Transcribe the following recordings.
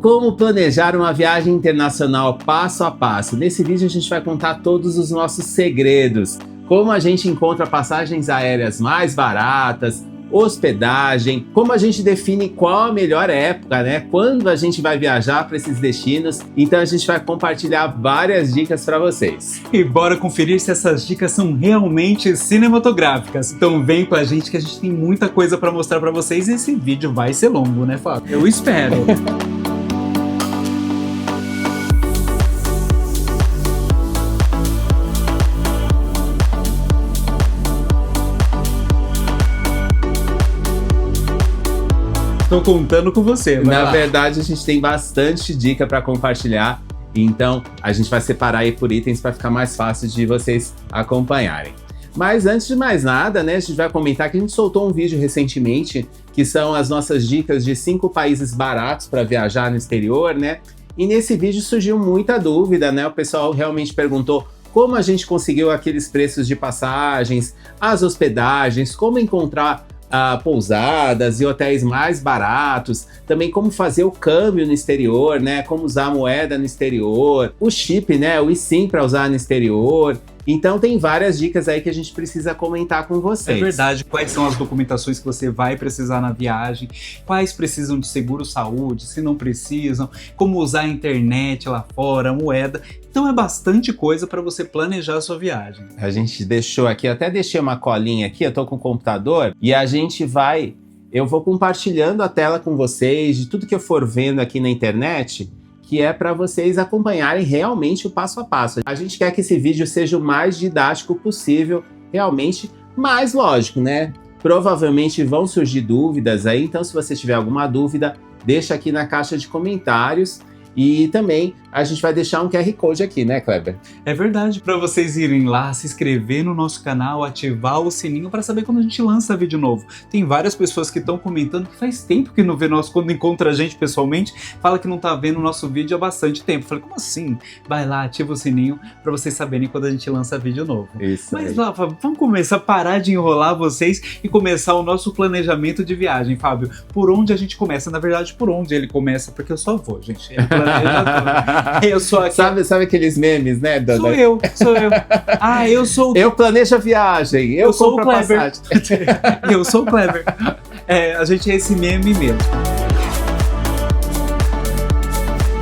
Como planejar uma viagem internacional passo a passo. Nesse vídeo a gente vai contar todos os nossos segredos. Como a gente encontra passagens aéreas mais baratas, hospedagem, como a gente define qual a melhor época, né? Quando a gente vai viajar para esses destinos. Então a gente vai compartilhar várias dicas para vocês. E bora conferir se essas dicas são realmente cinematográficas. Então vem com a gente que a gente tem muita coisa para mostrar para vocês e esse vídeo vai ser longo, né, Fábio? Eu espero. Tô contando com você. Na verdade, a gente tem bastante dica para compartilhar, então a gente vai separar aí por itens para ficar mais fácil de vocês acompanharem. Mas antes de mais nada, né, a gente vai comentar que a gente soltou um vídeo recentemente, que são as nossas dicas de 5 países baratos para viajar no exterior, né? E nesse vídeo surgiu muita dúvida, né? O pessoal realmente perguntou como a gente conseguiu aqueles preços de passagens, as hospedagens, como encontrar pousadas e hotéis mais baratos, também como fazer o câmbio no exterior, né? Como usar a moeda no exterior, o chip, né? O eSIM para usar no exterior. Então tem várias dicas aí que a gente precisa comentar com vocês. É verdade, quais são as documentações que você vai precisar na viagem, quais precisam de seguro-saúde, se não precisam, como usar a internet lá fora, moeda. Então é bastante coisa para você planejar a sua viagem. A gente deixou aqui, eu até deixei uma colinha aqui, eu tô com o computador e a gente eu vou compartilhando a tela com vocês de tudo que eu for vendo aqui na internet, que é para vocês acompanharem realmente o passo a passo. A gente quer que esse vídeo seja o mais didático possível, realmente, mas lógico, né? Provavelmente vão surgir dúvidas aí, então se você tiver alguma dúvida, deixa aqui na caixa de comentários. E também a gente vai deixar um QR Code aqui, né, Kleber? É verdade, para vocês irem lá, se inscrever no nosso canal, ativar o sininho para saber quando a gente lança vídeo novo. Tem várias pessoas que estão comentando que faz tempo que não vê nosso, quando encontra a gente pessoalmente, fala que não tá vendo o nosso vídeo há bastante tempo. Eu falei, como assim? Vai lá, ativa o sininho para vocês saberem quando a gente lança vídeo novo. Isso. Mas lá, Fábio, vamos começar a parar de enrolar vocês e começar o nosso planejamento de viagem, Fábio. Por onde a gente começa? Na verdade, por onde ele começa, porque eu só vou, gente. Eu sou aqui. Sabe aqueles memes, né? Sou eu. Ah, eu sou. Eu planejo a viagem. Eu sou o compro a Kleber. passagem. Eu sou o Kleber. A gente é esse meme mesmo.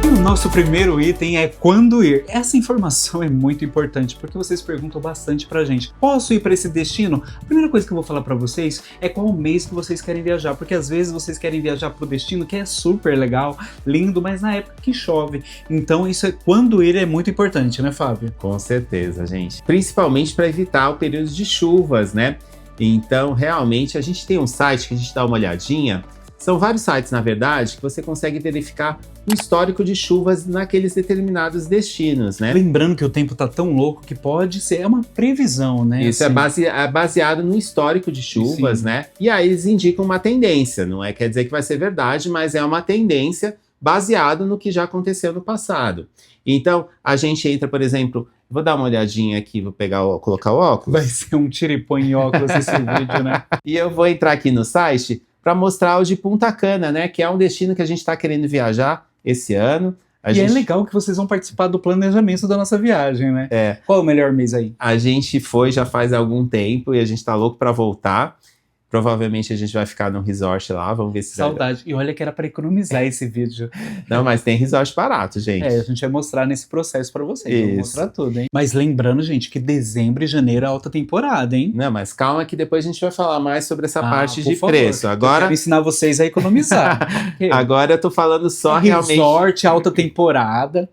O nosso primeiro item é quando ir. Essa informação é muito importante porque vocês perguntam bastante pra gente. Posso ir para esse destino? A primeira coisa que eu vou falar pra vocês é qual mês que vocês querem viajar, porque às vezes vocês querem viajar pro destino que é super legal, lindo, mas na época que chove. Então isso é quando ir é muito importante, né, Fábio? Com certeza, gente. Principalmente para evitar o período de chuvas, né? Então, realmente, a gente tem um site que a gente dá uma olhadinha. São vários sites, na verdade, que você consegue verificar o histórico de chuvas naqueles determinados destinos, né? Lembrando que o tempo tá tão louco que pode ser uma previsão, né? Isso assim. É baseado no histórico de chuvas, Sim. Né? E aí eles indicam uma tendência, não quer dizer que vai ser verdade, mas é uma tendência baseado no que já aconteceu no passado. Então, a gente entra, por exemplo, vou dar uma olhadinha aqui, vou colocar o óculos. Vai ser um tira e põe em óculos esse vídeo, né? E eu vou entrar aqui no site para mostrar o de Punta Cana, né? Que é um destino que a gente está querendo viajar esse ano. É legal que vocês vão participar do planejamento da nossa viagem, né? Qual é o melhor mês aí? A gente foi já faz algum tempo e a gente tá louco para voltar. Provavelmente a gente vai ficar num resort lá, vamos ver se... Saudade. E olha que era para economizar esse vídeo. Não, mas tem resort barato, gente. A gente vai mostrar nesse processo para vocês. Isso. Vamos mostrar tudo, hein? Mas lembrando, gente, que dezembro e janeiro é alta temporada, hein? Não, mas calma que depois a gente vai falar mais sobre essa parte de preço. Agora... Eu quero ensinar vocês a economizar. Agora eu tô falando só realmente... Resort, alta temporada.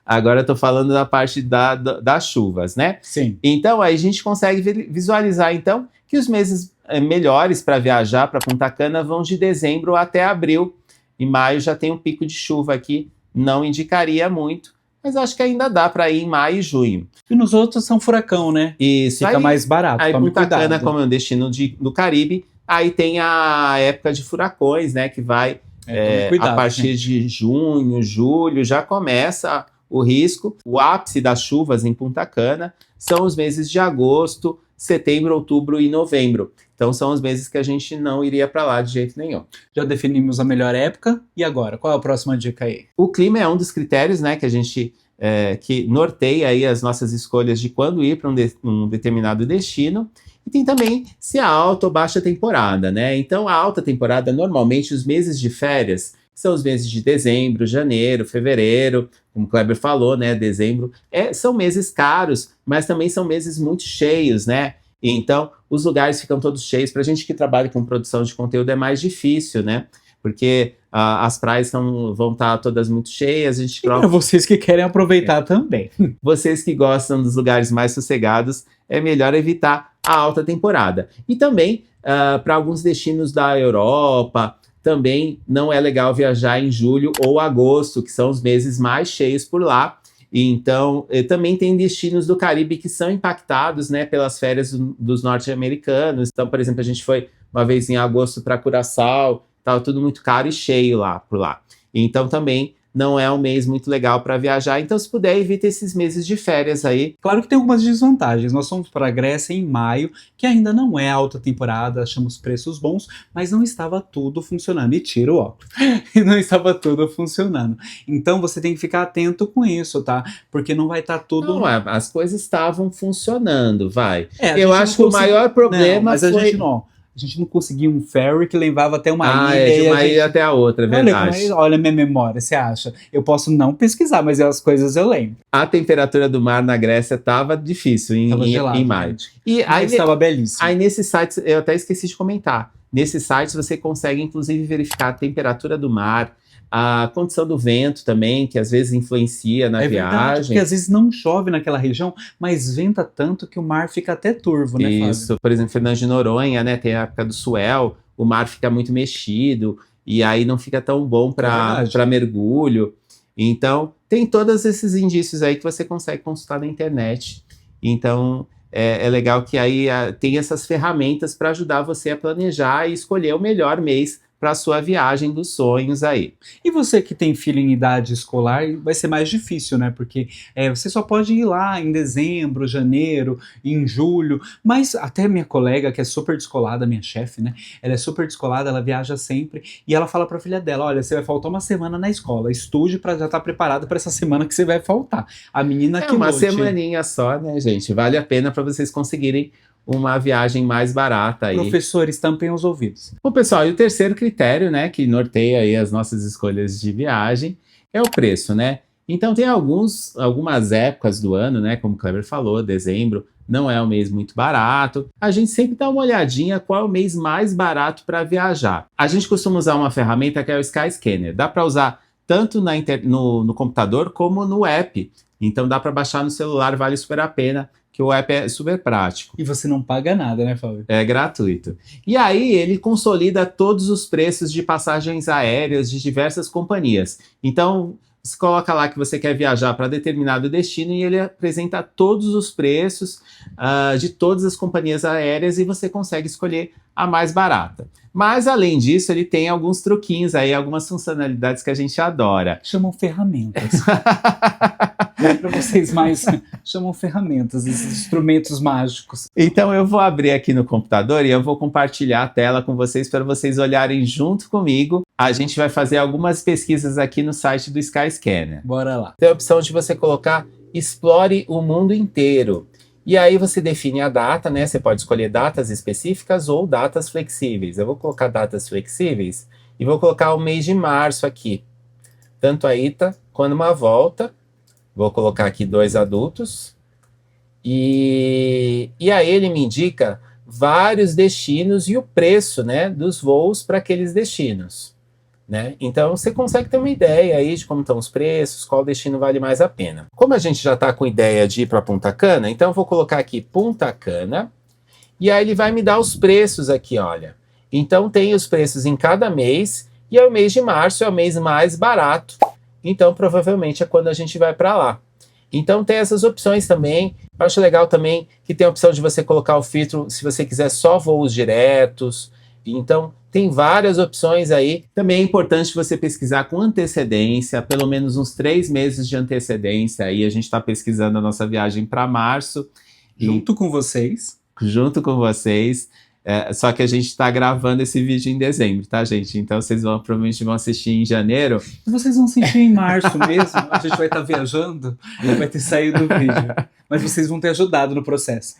Agora eu tô falando da parte das chuvas, né? Sim. Então aí a gente consegue visualizar, então, que os meses melhores para viajar para Punta Cana vão de dezembro até abril. Em maio já tem um pico de chuva aqui, não indicaria muito, mas acho que ainda dá para ir em maio e junho. E nos outros são furacão, né? Isso. Fica mais barato. Aí Punta Cana, como é um destino do Caribe, aí tem a época de furacões, né? Que vai a partir de junho, julho, já começa o risco. O ápice das chuvas em Punta Cana são os meses de agosto, setembro, outubro e novembro. Então são os meses que a gente não iria para lá de jeito nenhum. Já definimos a melhor época, e agora? Qual é a próxima dica aí? O clima é um dos critérios, né, que a gente que norteia aí as nossas escolhas de quando ir para um determinado destino. E tem também se é alta ou baixa temporada, né? Então a alta temporada, normalmente os meses de férias são os meses de dezembro, janeiro, fevereiro, como o Kleber falou, né? Dezembro são meses caros, mas também são meses muito cheios, né? E então os lugares ficam todos cheios. Para a gente que trabalha com produção de conteúdo é mais difícil, né? Porque as praias vão estar todas muito cheias. A gente E para vocês que querem aproveitar também. Vocês que gostam dos lugares mais sossegados, é melhor evitar a alta temporada. E também, para alguns destinos da Europa, também não é legal viajar em julho ou agosto, que são os meses mais cheios por lá. E então, também tem destinos do Caribe que são impactados, né, pelas férias dos norte-americanos. Então, por exemplo, a gente foi uma vez em agosto para Curaçao, estava tudo muito caro e cheio por lá. Então, também não é um mês muito legal para viajar. Então, se puder, evite esses meses de férias aí. Claro que tem algumas desvantagens. Nós fomos para a Grécia em maio, que ainda não é alta temporada, achamos preços bons, mas não estava tudo funcionando. E tira o óculos. E não estava tudo funcionando. Então, você tem que ficar atento com isso, tá? Porque não vai estar tudo... Não, as coisas estavam funcionando, vai. A Eu gente acho que o maior não, problema mas foi... a gente não conseguiu um ferry que levava até uma ilha. De uma ilha até a outra, é verdade. Olha a minha memória, você acha? Eu posso não pesquisar, mas as coisas eu lembro. A temperatura do mar na Grécia estava difícil em maio. E aí estava belíssimo. Aí nesses sites, eu até esqueci de comentar, nesses sites você consegue inclusive verificar a temperatura do mar, a condição do vento também, que às vezes influencia na viagem. Verdade, porque às vezes não chove naquela região, mas venta tanto que o mar fica até turvo, né, Fábio? Isso, por exemplo, Fernando de Noronha, né, tem a época do swell, o mar fica muito mexido, e aí não fica tão bom para mergulho. Então, tem todos esses indícios aí que você consegue consultar na internet. Então, é legal que aí tem essas ferramentas para ajudar você a planejar e escolher o melhor mês para a sua viagem dos sonhos aí. E você que tem filho em idade escolar, vai ser mais difícil, né? Porque você só pode ir lá em dezembro, janeiro, em julho. Mas até minha colega, que é super descolada, minha chefe, né? Ela é super descolada, ela viaja sempre. E ela fala para a filha dela, olha, você vai faltar uma semana na escola. Estude para já estar preparado para essa semana que você vai faltar. A menina que uma semaninha só, né, gente? Vale a pena para vocês conseguirem uma viagem mais barata aí. Professores, tampem os ouvidos. Bom, pessoal, e o terceiro critério, né, que norteia aí as nossas escolhas de viagem é o preço, né? Então tem algumas épocas do ano, né, como o Kleber falou, dezembro não é um mês muito barato. A gente sempre dá uma olhadinha qual é o mês mais barato para viajar. A gente costuma usar uma ferramenta que é o Skyscanner. Dá para usar tanto no computador como no app. Então dá para baixar no celular, vale super a pena, que o app é super prático. E você não paga nada, né, Fábio? É gratuito. E aí ele consolida todos os preços de passagens aéreas de diversas companhias. Então você coloca lá que você quer viajar para determinado destino e ele apresenta todos os preços de todas as companhias aéreas e você consegue escolher a mais barata. Mas, além disso, ele tem alguns truquinhos aí, algumas funcionalidades que a gente adora. Chamam ferramentas. Para vocês mais, chamam ferramentas, esses instrumentos mágicos. Então eu vou abrir aqui no computador e eu vou compartilhar a tela com vocês para vocês olharem junto comigo. A gente vai fazer algumas pesquisas aqui no site do Skyscanner. Bora lá. Tem a opção de você colocar Explore o mundo inteiro. E aí você define a data, né? Você pode escolher datas específicas ou datas flexíveis. Eu vou colocar datas flexíveis e vou colocar o mês de março aqui. Tanto a ida quanto uma volta. Vou colocar aqui 2 adultos. E aí ele me indica vários destinos e o preço, né, dos voos para aqueles destinos. Né? Então você consegue ter uma ideia aí de como estão os preços, qual destino vale mais a pena. Como a gente já está com ideia de ir para Punta Cana, então eu vou colocar aqui Punta Cana e aí ele vai me dar os preços aqui, olha. Então tem os preços em cada mês e o mês de março é o mês mais barato, então provavelmente é quando a gente vai para lá. Então tem essas opções também. Eu acho legal também que tem a opção de você colocar o filtro se você quiser só voos diretos. Então tem várias opções aí. Também é importante você pesquisar com antecedência, pelo menos uns 3 meses de antecedência. Aí a gente está pesquisando a nossa viagem para março. Junto com vocês. junto com vocês. Só que a gente tá gravando esse vídeo em dezembro, tá, gente? Então vocês provavelmente vão assistir em janeiro. E vocês vão assistir em março mesmo. A gente vai estar viajando e vai ter saído o vídeo. Mas vocês vão ter ajudado no processo.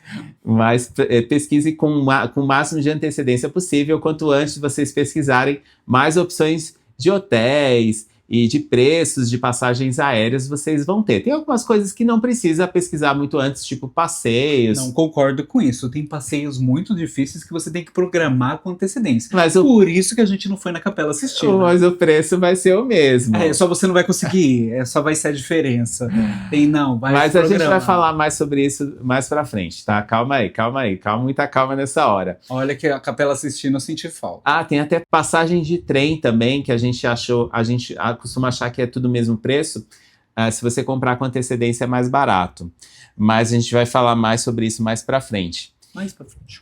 Mas pesquise com o máximo de antecedência possível. Quanto antes vocês pesquisarem mais opções de hotéis e de preços de passagens aéreas vocês vão ter. Tem algumas coisas que não precisa pesquisar muito antes, tipo passeios. Não concordo com isso. Tem passeios muito difíceis que você tem que programar com antecedência. Mas Por isso que a gente não foi na Capela assistir. Mas o preço vai ser o mesmo. Só você não vai conseguir ir. Só vai ser a diferença. Mas a gente vai falar mais sobre isso mais pra frente, tá? Calma aí. Muita calma nessa hora. Olha que a Capela assistindo eu senti falta. Tem até passagem de trem também, que a gente costuma achar que é tudo o mesmo preço. Se você comprar com antecedência é mais barato. Mas a gente vai falar mais sobre isso mais pra frente.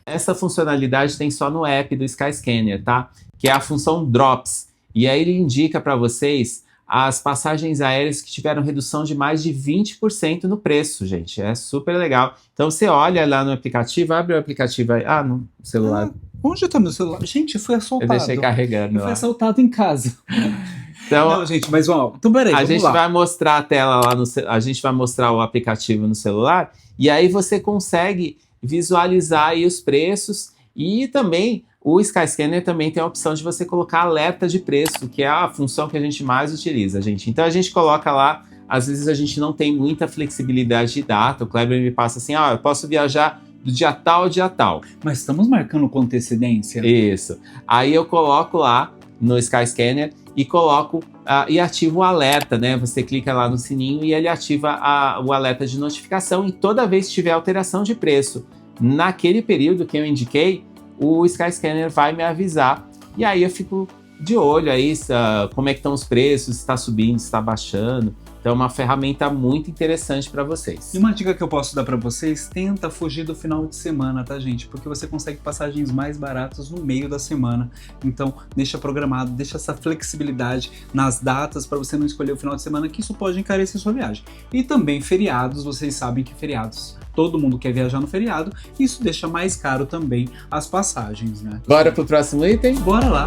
Essa funcionalidade tem só no app do Skyscanner, tá? Que é a função Drops. E aí ele indica para vocês as passagens aéreas que tiveram redução de mais de 20% no preço, gente. É super legal. Então você olha lá no aplicativo, abre o aplicativo aí. No celular. Onde tá meu celular? Gente, foi assaltado. Eu deixei carregando. Foi assaltado em casa. Então, não, gente, mas então peraí, a gente vai mostrar a tela lá a gente vai mostrar o aplicativo no celular e aí você consegue visualizar aí os preços e também o Skyscanner também tem a opção de você colocar alerta de preço, que é a função que a gente mais utiliza, gente. Então a gente coloca lá, às vezes a gente não tem muita flexibilidade de data, o Kleber me passa assim, eu posso viajar do dia tal ao dia tal. Mas estamos marcando com antecedência? Isso. Aí eu coloco lá no Skyscanner e coloco e ativo o alerta, né? Você clica lá no sininho e ele ativa o alerta de notificação e toda vez que tiver alteração de preço naquele período que eu indiquei, o Skyscanner vai me avisar e aí eu fico de olho aí como é que estão os preços, se está subindo, se está baixando. Então é uma ferramenta muito interessante para vocês. E uma dica que eu posso dar para vocês, tenta fugir do final de semana, tá, gente? Porque você consegue passagens mais baratas no meio da semana. Então deixa programado, deixa essa flexibilidade nas datas para você não escolher o final de semana, que isso pode encarecer sua viagem. E também feriados, vocês sabem que feriados, todo mundo quer viajar no feriado, isso deixa mais caro também as passagens, né? Bora pro próximo item? Bora lá!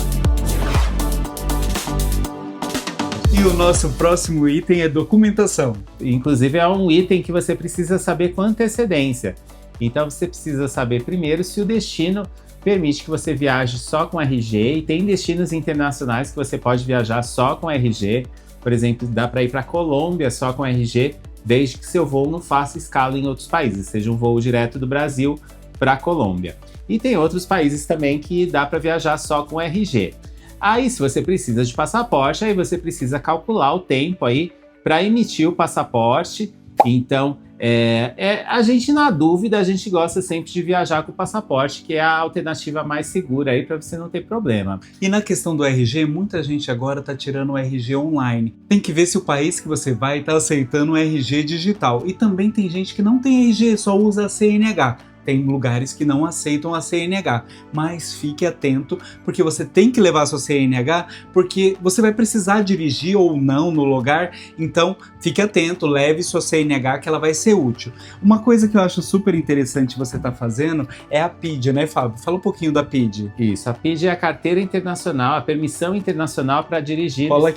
E o nosso próximo item é documentação. Inclusive é um item que você precisa saber com antecedência. Então você precisa saber primeiro se o destino permite que você viaje só com RG, e tem destinos internacionais que você pode viajar só com RG. Por exemplo, dá para ir para Colômbia só com RG, desde que seu voo não faça escala em outros países, seja um voo direto do Brasil para Colômbia. E tem outros países também que dá para viajar só com RG. Aí, se você precisa de passaporte, aí você precisa calcular o tempo aí para emitir o passaporte. Então, a gente, na dúvida, a gente gosta sempre de viajar com o passaporte, que é a alternativa mais segura aí para você não ter problema. E na questão do RG, muita gente agora tá tirando o RG online. Tem que ver se o país que você vai tá aceitando o RG digital. E também tem gente que não tem RG, só usa a CNH. Tem lugares que não aceitam a CNH, mas fique atento, porque você tem que levar a sua CNH, porque você vai precisar dirigir ou não no lugar, então fique atento, leve sua CNH que ela vai ser útil. Uma coisa que eu acho super interessante você tá fazendo é a PID, né, Fábio? Fala um pouquinho da PID. Isso, a PID é a Carteira Internacional, a Permissão Internacional para dirigir. Cola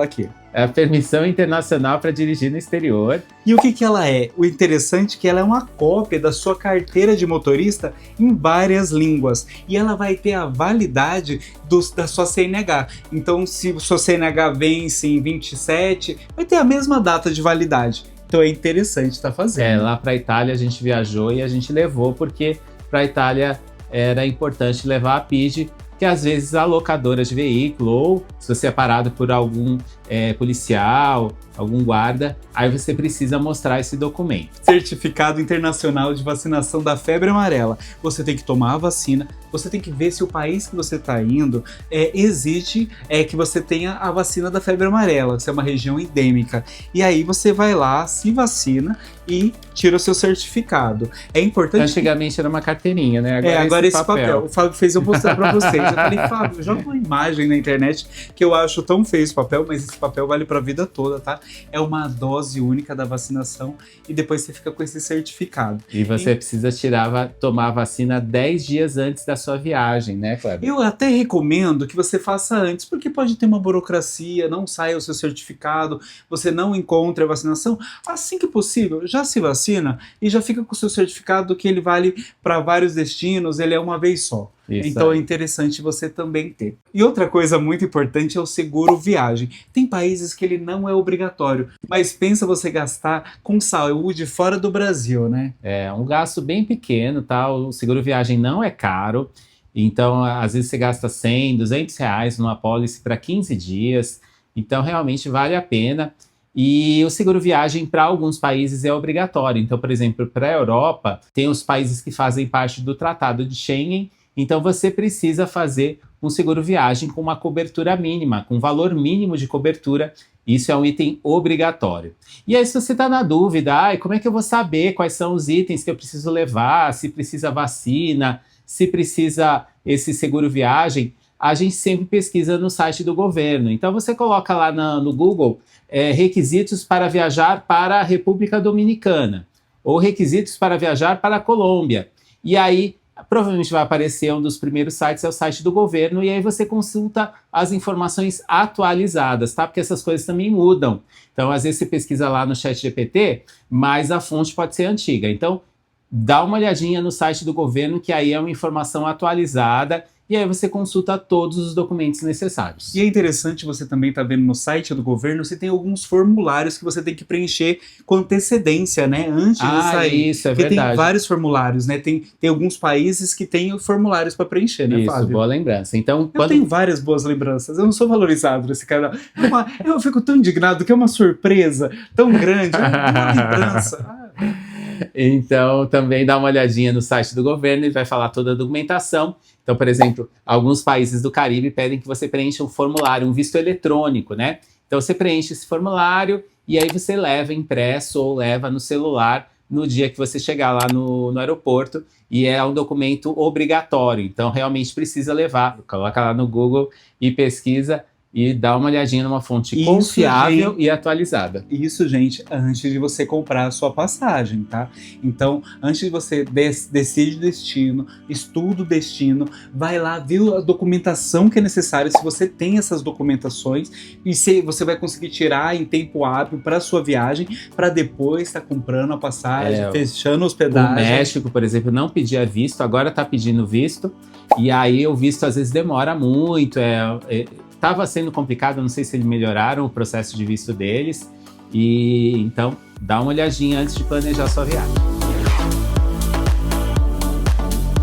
aqui. É a Permissão Internacional para dirigir no exterior. E o que ela é? O interessante é que ela é uma cópia da sua carteira de motorista em várias línguas. E ela vai ter a validade da sua CNH. Então, se sua CNH vence em 27, vai ter a mesma data de validade. Então é interessante estar fazendo. Lá para a Itália a gente viajou e a gente levou, porque para a Itália era importante levar a PID, que às vezes a locadora de veículo, ou se você é parado por algum policial, algum guarda, aí você precisa mostrar esse documento. Certificado Internacional de Vacinação da Febre Amarela. Você tem que tomar a vacina, você tem que ver se o país que você está indo exige que você tenha a vacina da febre amarela, se é uma região endêmica. E aí você vai lá, se vacina e tira o seu certificado. É importante. Antigamente era uma carteirinha, né? Agora esse papel. O Fábio fez eu mostrar pra vocês. Eu falei, Fábio, joga uma imagem na internet que eu acho tão feio esse papel, mas esse papel vale pra vida toda, tá? É uma dose única da vacinação e depois você fica com esse certificado. E você precisa tomar a vacina 10 dias antes da sua viagem, né, Kleber? Eu até recomendo que você faça antes, porque pode ter uma burocracia, não saia o seu certificado, você não encontra a vacinação. Assim que possível, já se vacina e já fica com o seu certificado que ele vale para vários destinos, ele é uma vez só. Isso então aí. É interessante você também ter. E outra coisa muito importante é o seguro viagem. Tem países que ele não é obrigatório, mas pensa você gastar com saúde fora do Brasil, né? É um gasto bem pequeno, tá? O seguro viagem não é caro, então às vezes você gasta 100, 200 reais numa apólice para 15 dias, então realmente vale a pena. E o seguro viagem para alguns países é obrigatório. Então, por exemplo, para a Europa, tem os países que fazem parte do Tratado de Schengen, então você precisa fazer um seguro viagem com uma cobertura mínima, com valor mínimo de cobertura. Isso é um item obrigatório. E aí, se você está na dúvida, como é que eu vou saber quais são os itens que eu preciso levar, se precisa vacina, se precisa esse seguro viagem, a gente sempre pesquisa no site do governo. Então você coloca lá no Google requisitos para viajar para a República Dominicana ou requisitos para viajar para a Colômbia. E aí provavelmente vai aparecer um dos primeiros sites, é o site do governo, e aí você consulta as informações atualizadas, tá? Porque essas coisas também mudam. Então, às vezes você pesquisa lá no ChatGPT, mas a fonte pode ser antiga. Então, dá uma olhadinha no site do governo, que aí é uma informação atualizada, e aí você consulta todos os documentos necessários. E é interessante você também estar vendo no site do governo, você tem alguns formulários que você tem que preencher com antecedência, né? Antes de sair. Isso, é porque verdade. Tem vários formulários, né? Tem alguns países que têm formulários para preencher, né, Fábio? Isso, boa lembrança. Então, eu tenho várias boas lembranças, eu não sou valorizado nesse canal. Eu fico tão indignado que é uma surpresa tão grande, uma lembrança. Então, também dá uma olhadinha no site do governo, ele vai falar toda a documentação. Então, por exemplo, alguns países do Caribe pedem que você preencha um formulário, um visto eletrônico, né? Então, você preenche esse formulário e aí você leva impresso ou leva no celular no dia que você chegar lá no aeroporto, e é um documento obrigatório. Então, realmente precisa levar. Coloca lá no Google e pesquisa e dá uma olhadinha numa fonte confiável e atualizada. Isso, gente, antes de você comprar a sua passagem, tá? Então, antes de você decidir o destino, estuda o destino, vai lá, vê a documentação que é necessária, se você tem essas documentações, e se você vai conseguir tirar em tempo hábil para sua viagem, para depois estar comprando a passagem, fechando a hospedagem. O México, por exemplo, não pedia visto, agora está pedindo visto, e aí o visto às vezes demora muito, estava sendo complicado, não sei se eles melhoraram o processo de visto deles. E então, dá uma olhadinha antes de planejar sua viagem.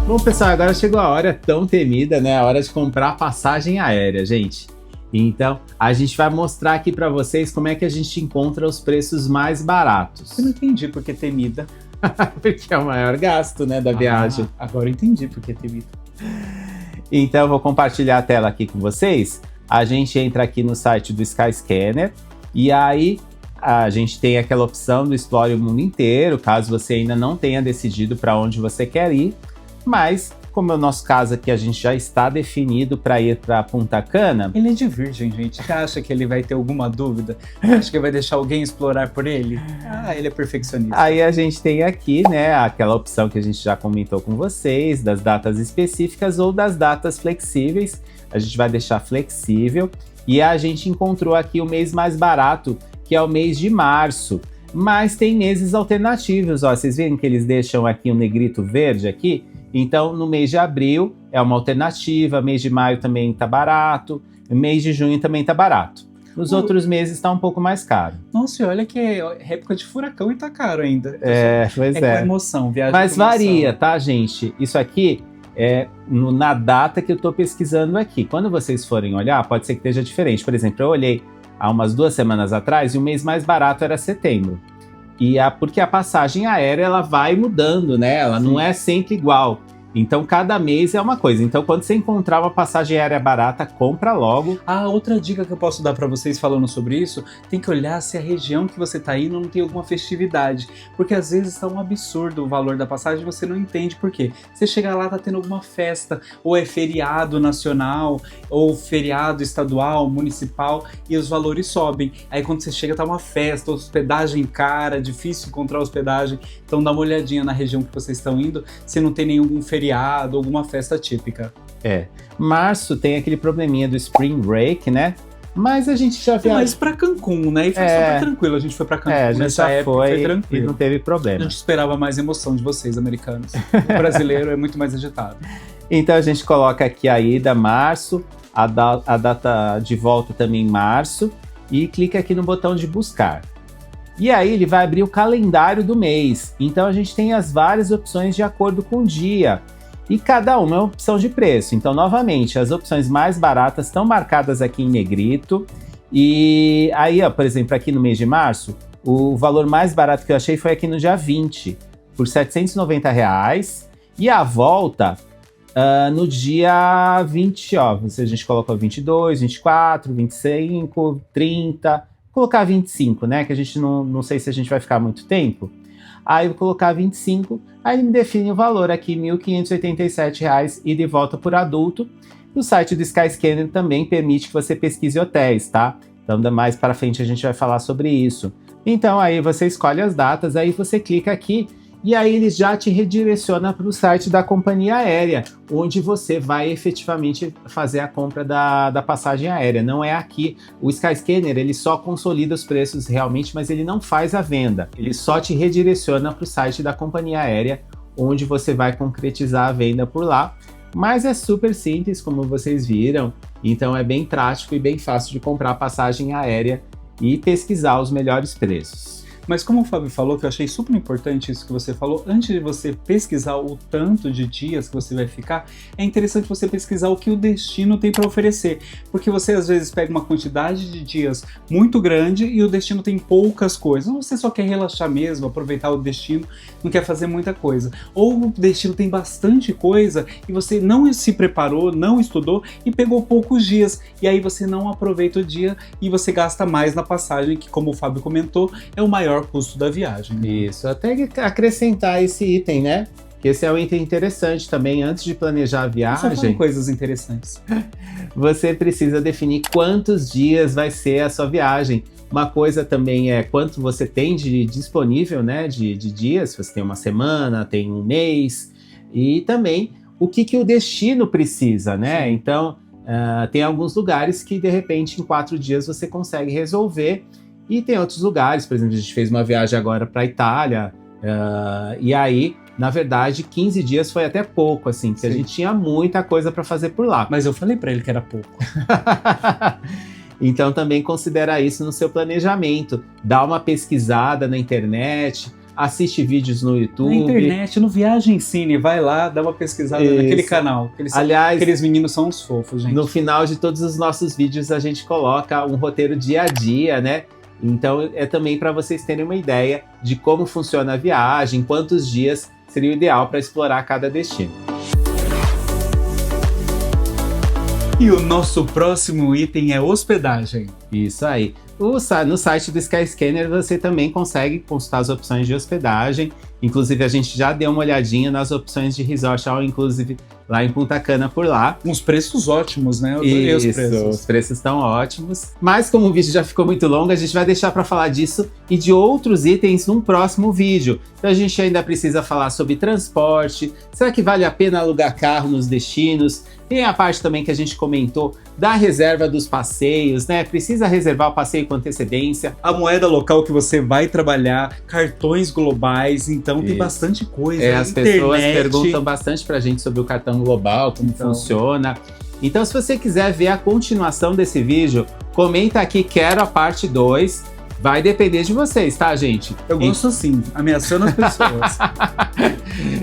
Bom, pessoal, agora chegou a hora tão temida, né? A hora de comprar passagem aérea, gente. Então, a gente vai mostrar aqui para vocês como é que a gente encontra os preços mais baratos. Eu não entendi por que temida. Porque é o maior gasto, né, da viagem. Agora eu entendi por que temida. Então, eu vou compartilhar a tela aqui com vocês. A gente entra aqui no site do Skyscanner e aí a gente tem aquela opção do Explore o Mundo Inteiro, caso você ainda não tenha decidido para onde você quer ir. Mas, como é o nosso caso aqui, a gente já está definido para ir para Punta Cana. Ele é de virgem, gente. Você acha que ele vai ter alguma dúvida? Acha que vai deixar alguém explorar por ele? Ele é perfeccionista. Aí a gente tem aqui, né, aquela opção que a gente já comentou com vocês, das datas específicas ou das datas flexíveis. A gente vai deixar flexível. E a gente encontrou aqui o mês mais barato, que é o mês de março. Mas tem meses alternativos, ó. Vocês viram que eles deixam aqui um negrito verde aqui? Então, no mês de abril é uma alternativa, mês de maio também tá barato, mês de junho também tá barato. Nos outros meses tá um pouco mais caro. Nossa, e olha que é época de furacão e tá caro ainda. Pois é. Com emoção, viagem. Mas com emoção. varia, tá, gente? Isso aqui é na data que eu tô pesquisando aqui. Quando vocês forem olhar, pode ser que esteja diferente. Por exemplo, eu olhei há umas 2 semanas atrás e o mês mais barato era setembro. Porque a passagem aérea ela vai mudando, né? Ela não é sempre igual. Então, cada mês é uma coisa. Então, quando você encontrar uma passagem aérea barata, compra logo. Outra dica que eu posso dar para vocês falando sobre isso, tem que olhar se a região que você tá indo não tem alguma festividade. Porque às vezes tá um absurdo o valor da passagem e você não entende por quê. Você chega lá, tá tendo alguma festa, ou é feriado nacional, ou feriado estadual, municipal, e os valores sobem. Aí quando você chega, tá uma festa, hospedagem cara, difícil encontrar hospedagem. Então dá uma olhadinha na região que vocês estão indo, se não tem nenhum feriado, alguma festa típica. Março tem aquele probleminha do Spring Break, né? Mas a gente já viu. Mas pra Cancún, né? E foi super tranquilo. A gente foi pra Cancún. A gente nessa época foi e tranquilo. não teve A problema. gente esperava mais emoção de vocês, americanos. O brasileiro é muito mais agitado. Então a gente coloca aqui a ida, março, a data de volta também março, e clica aqui no botão de buscar. E aí ele vai abrir o calendário do mês. Então a gente tem as várias opções de acordo com o dia. E cada uma é uma opção de preço. Então, novamente, as opções mais baratas estão marcadas aqui em negrito. E aí, ó, por exemplo, aqui no mês de março, o valor mais barato que eu achei foi aqui no dia 20, por R$ 790. E a volta no dia 20, ó. A gente colocou 22, 24, 25, 30. Vou colocar 25, né? Que a gente não sei se a gente vai ficar muito tempo. Aí eu vou colocar 25, aí ele me define o valor aqui, R$ 1.587, ida e volta por adulto. O site do Skyscanner também permite que você pesquise hotéis, tá? Então, mais para frente a gente vai falar sobre isso. Então, aí você escolhe as datas, aí você clica aqui, e aí ele já te redireciona para o site da companhia aérea, onde você vai efetivamente fazer a compra da passagem aérea. Não é aqui. O Skyscanner, ele só consolida os preços realmente, mas ele não faz a venda. Ele só te redireciona para o site da companhia aérea, onde você vai concretizar a venda por lá. Mas é super simples, como vocês viram. Então é bem prático e bem fácil de comprar passagem aérea e pesquisar os melhores preços. Mas como o Fábio falou, que eu achei super importante isso que você falou, antes de você pesquisar o tanto de dias que você vai ficar, é interessante você pesquisar o que o destino tem para oferecer. Porque você às vezes pega uma quantidade de dias muito grande e o destino tem poucas coisas. Ou você só quer relaxar mesmo, aproveitar o destino, não quer fazer muita coisa. Ou o destino tem bastante coisa e você não se preparou, não estudou e pegou poucos dias. E aí você não aproveita o dia e você gasta mais na passagem, que como o Fábio comentou, é o maior custo da viagem. Né? Isso, até acrescentar esse item, né? Que esse é um item interessante também, antes de planejar a viagem. São coisas interessantes. Você precisa definir quantos dias vai ser a sua viagem. Uma coisa também é quanto você tem de disponível, né? De dias, se você tem uma semana, tem um mês. E também o que o destino precisa, né? Sim. Então, tem alguns lugares que, de repente, em 4 dias você consegue resolver. E tem outros lugares, por exemplo, a gente fez uma viagem agora para a Itália, e aí, na verdade, 15 dias foi até pouco, assim, porque a gente tinha muita coisa para fazer por lá. Mas eu falei para ele que era pouco. Então também considera isso no seu planejamento. Dá uma pesquisada na internet, assiste vídeos no YouTube. Na internet, no Viagem Cine, vai lá, dá uma pesquisada naquele canal. Aliás, aqueles meninos são uns fofos, gente. No final de todos os nossos vídeos a gente coloca um roteiro dia a dia, né? Então é também para vocês terem uma ideia de como funciona a viagem, quantos dias seria o ideal para explorar cada destino. E o nosso próximo item é hospedagem. Isso aí. No site do Skyscanner você também consegue consultar as opções de hospedagem. Inclusive a gente já deu uma olhadinha nas opções de resort all inclusive lá em Punta Cana por lá. Uns preços ótimos, né? Isso, os preços estão ótimos. Mas como o vídeo já ficou muito longo, a gente vai deixar para falar disso e de outros itens num próximo vídeo. Então a gente ainda precisa falar sobre transporte. Será que vale a pena alugar carro nos destinos? Tem a parte também que a gente comentou da reserva dos passeios, né? Precisa reservar o passeio com antecedência. A moeda local que você vai trabalhar, cartões globais, então tem bastante coisa. As pessoas perguntam bastante pra gente sobre o cartão global, como funciona. Então, se você quiser ver a continuação desse vídeo, comenta aqui, quero a parte 2. Vai depender de vocês, tá, gente? Eu gosto assim, ameaçando as pessoas.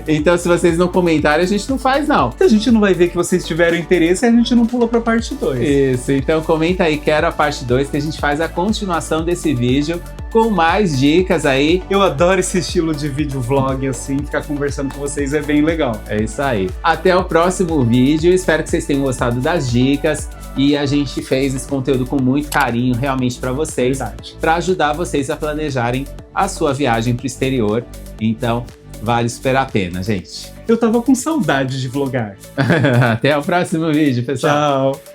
Então, se vocês não comentarem, a gente não faz, não. A gente não vai ver que vocês tiveram interesse e a gente não pula pra parte 2. Isso, então comenta aí, quero a parte 2, que a gente faz a continuação desse vídeo com mais dicas aí. Eu adoro esse estilo de vídeo vlog, assim, ficar conversando com vocês é bem legal. É isso aí. Até o próximo vídeo, espero que vocês tenham gostado das dicas. E a gente fez esse conteúdo com muito carinho, realmente, para vocês, para ajudar vocês a planejarem a sua viagem para o exterior. Então, vale super a pena, gente. Eu tava com saudade de vlogar. Até o próximo vídeo, pessoal. Tchau.